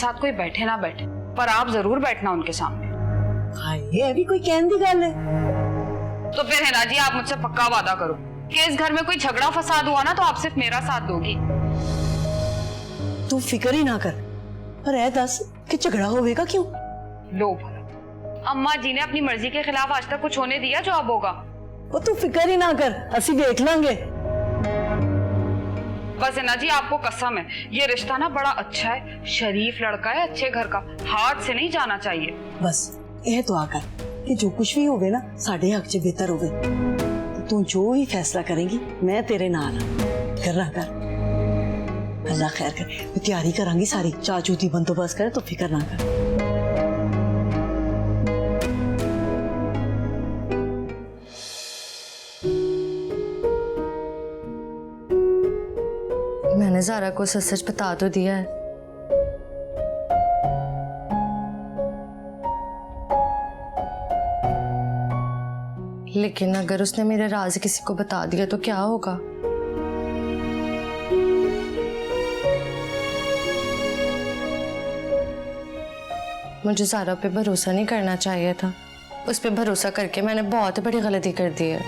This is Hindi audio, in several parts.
साथ कोई बैठे ना बैठे, पर आप जरूर बैठना उनके सामने। हाय अभी कोई कहने दी गल है। तो फिर हिना जी आप मुझसे पक्का वादा करो कि इस घर में कोई झगड़ा फसाद हुआ ना तो आप सिर्फ मेरा साथ दोगी। तू फिक्र ही ना कर, पर ऐ दस कि झगड़ा होवेगा क्यों? लो भला, अम्मा जी ने अपनी मर्जी के खिलाफ आज तक कुछ होने दिया जो अब होगा? वो तू फिक्र ही ना कर, असी देख लांगे। बस हिना जी आपको कसम है, ये रिश्ता ना बड़ा अच्छा है, शरीफ लड़का है, अच्छे घर का, हाथ से नहीं जाना चाहिए। बस यह तो आकर कि जो कुछ भी होवे ना साडे हक च बेहतर होवे। तो तू जो भी फैसला करेंगी मैं तेरे नाल करना कर। अल्लाह खैर करे, मैं तैयारी करांगी सारी, चाचू दी बंदोबस्त करे, तो फिक्र ना कर। मैंने ज़ारा को सच सच बता तो दिया है, लेकिन अगर उसने मेरे राज किसी को बता दिया तो क्या होगा? मुझे ज़ारा पे भरोसा नहीं करना चाहिए था। उस पे भरोसा करके मैंने बहुत बड़ी गलती कर दी है।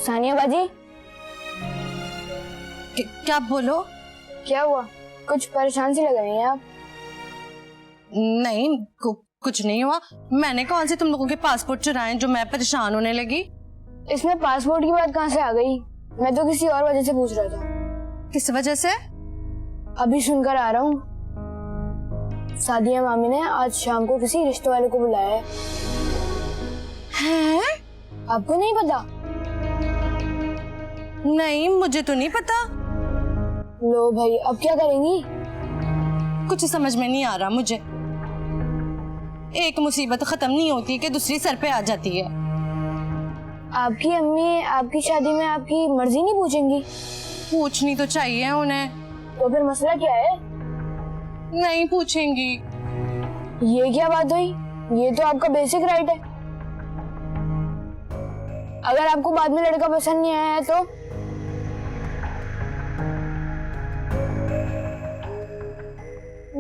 सानिया बाजी, क्या बोलो? क्या हुआ? कुछ परेशान सी लग रही हैं आप। नहीं, कुछ नहीं हुआ। मैंने कौन से तुम लोगों के पासपोर्ट चुराए जो मैं परेशान होने लगी? इसमें पासपोर्ट की बात कहाँ से आ गई? मैं तो किसी और वजह से पूछ रहा था। किस वजह से? अभी सुनकर आ रहा हूँ, सादिया मामी ने आज शाम को किसी रिश्ते वाले को बुलाया है। हैं? आपको नहीं पता? नहीं, मुझे तो नहीं पता। लो भाई, अब क्या करेंगी? कुछ समझ में नहीं आ रहा मुझे। एक मुसीबत खत्म नहीं होती कि दूसरी सर पे आ जाती है। आपकी अम्मी आपकी शादी में आपकी मर्जी नहीं पूछेंगी? पूछनी तो चाहिए उन्हें। तो फिर मसला क्या है? नहीं पूछेंगी। ये क्या बात हुई? ये तो आपका बेसिक राइट है। अगर आपको बाद में लड़का पसंद नहीं आया है तो?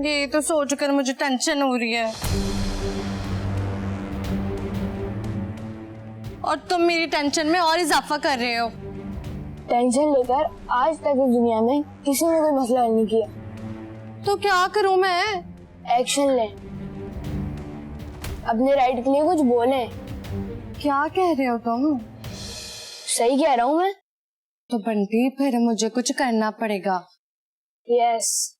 ये तो सोचकर मुझे टेंशन हो रही है। और तुम मेरी टेंशन में और इजाफा कर रहे हो। टेंशन लेकर आज तक इस दुनिया में किसी ने कोई मसला हल नहीं किया। तो क्या करूं मैं? एक्शन लें, अपने राइट के लिए कुछ बोलें। क्या कह रहे हो तुम? सही कह रहा हूँ मैं। तो बंटी फिर मुझे कुछ करना पड़ेगा। यस।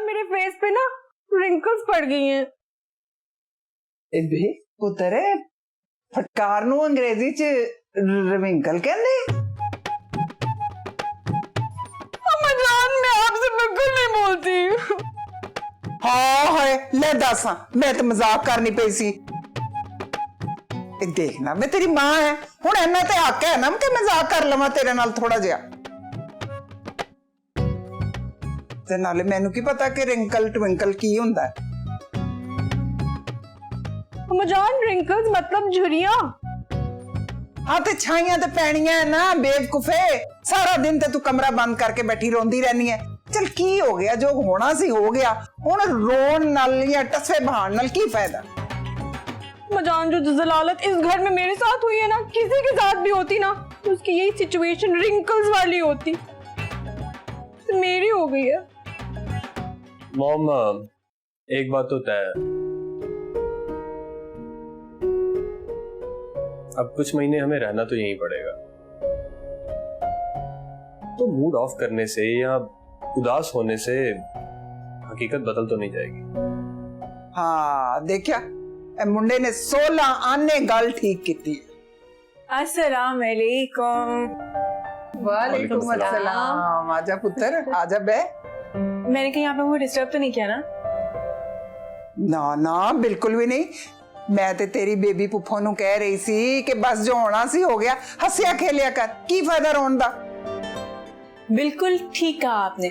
मेरे फेस पे ना रिंकल्स पड़ गई हैं। बे पुत्तर फटकार नू अंग्रेजी च रिंकल कहंदे। अम्मा जान, मैं आपसे बिल्कुल नहीं बोलती। हाँ हाय ले दस, मैं तो मजाक करनी पई सी। देखना मैं तेरी मां है, हुण इन्ना ते हक है ना कि मजाक कर लवां तेरे नाल थोड़ा जिहा। ते नाले मैनू की पता कि रिंकल ट्विंकल की हुंदा है। अम्मा जान, रिंकल्स मतलब झुर्रियां। हाँ ते छाइयां ते पैणियां है ना बेवकूफे। सारा दिन ते तू कमरा बंद करके बैठी रोंदी रहनी है। चल की हो गया, जो होना सी हो गया। हुण रोन नाल या टस्से बहान नाल की फायदा? अम्मा जान, जो जलालत इस घर में मेरे साथ हुई है ना, किसी के साथ भी होती ना तो उसकी यही सिचुएशन रिंकल्स वाली होती। तो मेरी हो गई है। मॉम, एक बात तो तय है, अब कुछ महीने हमें रहना तो यहीं पड़ेगा। तो मूड ऑफ करने से या उदास होने से हकीकत बदल तो नहीं जाएगी। हाँ देखा, मुंडे ने 16 आने गल ठीक की। अस्सलाम वालेकुम। वालेकुम अस्सलाम। आजा पुत्र, आजा बे। मैंने कहीं आपको डिस्टर्ब तो नहीं किया ना? ना ना बिल्कुल भी नहीं। मैं ते तेरी बेबी पुप्पो नू कह रही सी कि बस जो होना सी हो गया, हंसिया खेलिया कर, की फायदा रोन दा। बिल्कुल ठीक कहा आपने।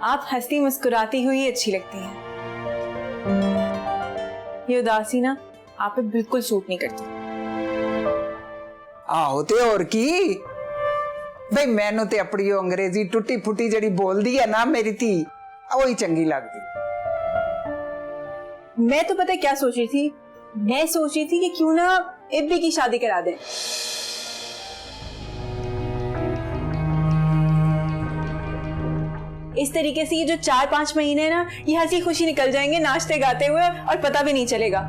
आप हंसती मुस्कुराती हुई अच्छी लगती हैं। ये उदासी ना आप पे बिल्कुल सूट नहीं करती। आहो ते और की भाई, मैनू ते अपनी ओ अंग्रेजी टुटी फुटी जड़ी बोलदी है ना मेरी धी, वही चंगी लगदी। मैं तो पता है क्या सोच रही थी, मैं सोच रही थी कि क्यों ना इब्बी की शादी करा दें। इस तरीके से ये जो 4-5 महीने ना, ये हंसी खुशी निकल जाएंगे नाचते गाते हुए, और पता भी नहीं चलेगा।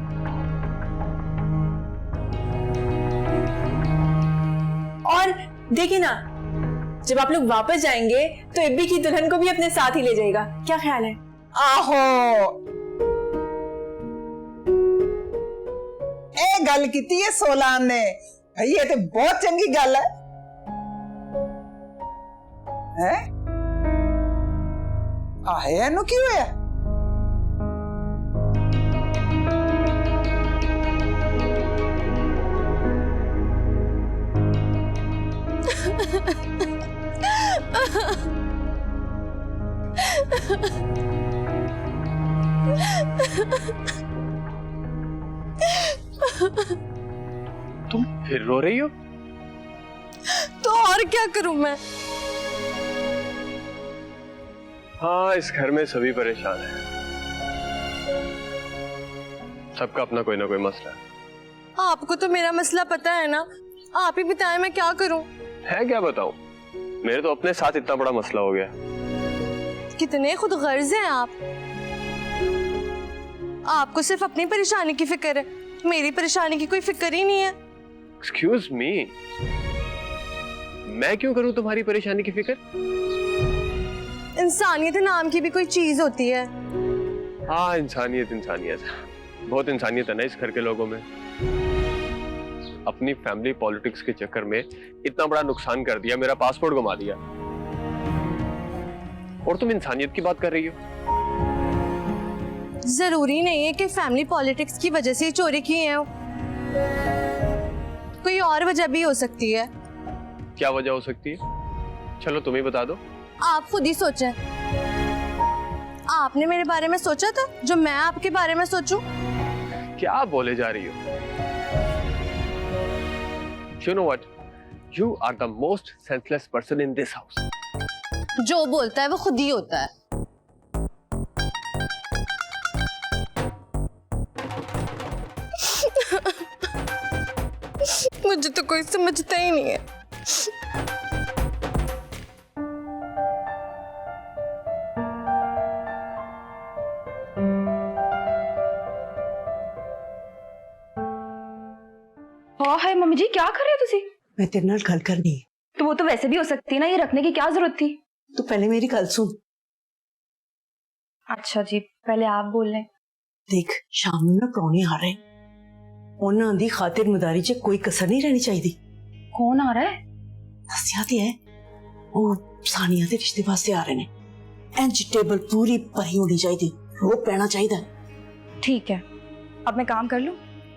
और देखिए ना, जब आप लोग वापस जाएंगे तो इब्बी की दुल्हन को भी अपने साथ ही ले जाएगा। क्या ख्याल है? आहो ए गल कीती है सोलान ने, ये तो बहुत चंगी गल है, हैं? आहे एनू की होया? तुम फिर रो रही हो? तो और क्या करूं मैं? हाँ, इस घर में सभी परेशान हैं। सबका अपना कोई ना कोई मसला है। आपको तो मेरा मसला पता है ना, आप ही बताएं मैं क्या करूं? है क्या बताऊं? मेरे तो अपने साथ इतना बड़ा मसला हो गया। कितने खुद गर्ज हैं आप। आपको सिर्फ अपनी परेशानी की फिक्र है, मेरी परेशानी की कोई फिक्र ही नहीं है। एक्सक्यूज मी, मैं क्यों करूं तुम्हारी परेशानी की फिक्र? इंसानियत नाम की भी कोई चीज होती है। हाँ, इंसानियत इंसानियत, बहुत इंसानियत है ना इस घर के लोगों में। अपनी फैमिली पॉलिटिक्स के चक्कर में इतना बड़ा नुकसान कर दिया, मेरा पासपोर्ट गुमा दिया, और तुम इंसानियत की बात कर रही हो। जरूरी नहीं है कि फैमिली पॉलिटिक्स की वजह से चोरी की है, कोई और वजह भी हो सकती है। क्या वजह हो सकती है? चलो तुम ही बता दो। आप खुद ही सोचें। आपने मेरे बारे में सोचा था जो मैं आपके बारे में सोचूं? क्या बोले जा रही हो? You know what? You are the most senseless person in this house. जो बोलता है वो खुद ही होता है। मुझे तो कोई समझता ही नहीं है। हाँ है मम्मी जी, क्या कर रहे हो तुसी? मैं तेरे नाल गल करनी है। तो वो तो वैसे भी हो सकती है ना, ये रखने की क्या जरूरत थी? तू पहले मेरी गल सुन। अच्छा जी, पहले आप बोल लें। देख, शाम ਨੂੰ ਨਾ ਪ੍ਰਾਹੁਣੇ आ रहे, ਉਹਨਾਂ ਦੀ ਖਾਤਰ ਮੁਦਾਰੀ 'ਚ ਕੋਈ ਕਸਰ ਨਹੀਂ ਰਹਿਣੀ ਚਾਹੀਦੀ। कौन आ रहा है? ਦੱਸਿਆ ਤੇ ਹੈ, ਉਹ ਸਾਨੀਆ ਦੇ ਰਿਸ਼ਤੇ ਵਾਸਤੇ ਆ ਰਹੇ ਨੇ। ਇੰਜ ਟੇਬਲ ਪੂਰੀ ਭਰੀ ਹੋਣੀ ਚਾਹੀਦੀ, ਰੋਕ ਪੈਣਾ ਚਾਹੀਦਾ। ठीक है, अब मैं काम कर लूं?